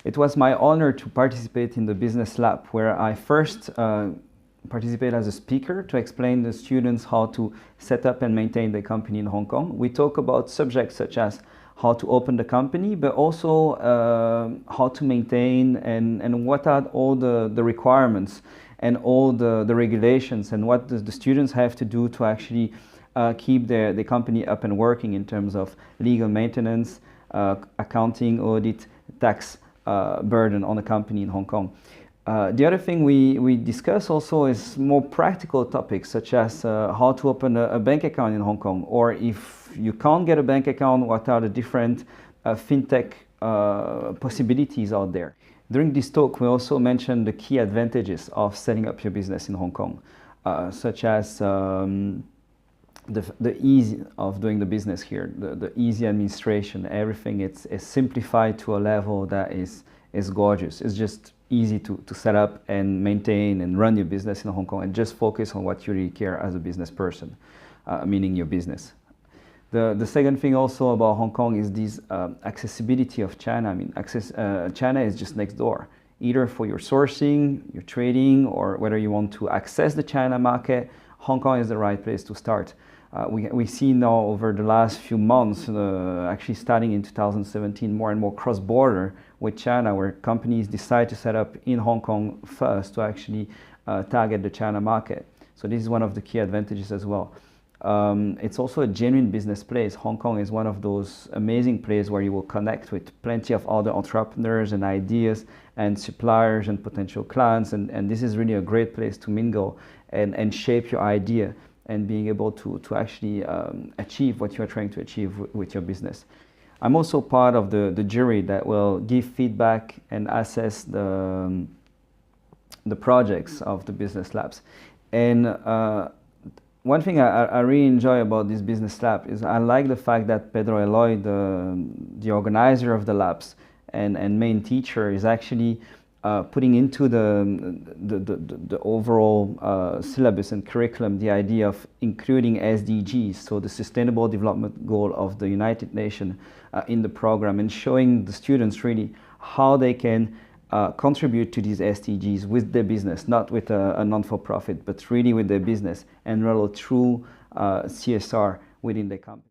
It was my honor to participate in the Business Lab, where I first participated as a speaker to explain to students how to set up and maintain the company in Hong Kong. We talk about subjects such as how to open the company, but also how to maintain and what are all the requirements and all the regulations and what the students have to do to actually keep the company up and working in terms of legal maintenance, accounting, audit, tax burden on the company in Hong Kong. The other thing we discuss also is more practical topics, such as how to open a bank account in Hong Kong, or if you can't get a bank account, what are the different fintech possibilities out there. During this talk, we also mentioned the key advantages of setting up your business in Hong Kong, such as the ease of doing the business here, the easy administration, everything is simplified to a level that is gorgeous. It's just easy to set up and maintain and run your business in Hong Kong and just focus on what you really care as a business person, meaning your business. The second thing also about Hong Kong is this accessibility of China. I mean, China is just next door, either for your sourcing, your trading, or whether you want to access the China market. Hong Kong is the right place to start. We see now over the last few months, actually starting in 2017, more and more cross-border with China, where companies decide to set up in Hong Kong first to actually target the China market. So this is one of the key advantages as well. It's also a genuine business place. Hong Kong is one of those amazing places where you will connect with plenty of other entrepreneurs and ideas and suppliers and potential clients. And this is really a great place to mingle and shape your idea and being able to actually achieve what you're trying to achieve with your business. I'm also part of the jury that will give feedback and assess the projects of the business labs. And one thing I really enjoy about this business lab is I like the fact that Pedro Eloy, the organizer of the labs and main teacher, is actually putting into the overall syllabus and curriculum the idea of including SDGs, so the Sustainable Development Goal of the United Nations, in the program, and showing the students really how they can contribute to these SDGs with their business, not with a non-for-profit, but really with their business and roll through CSR within the company.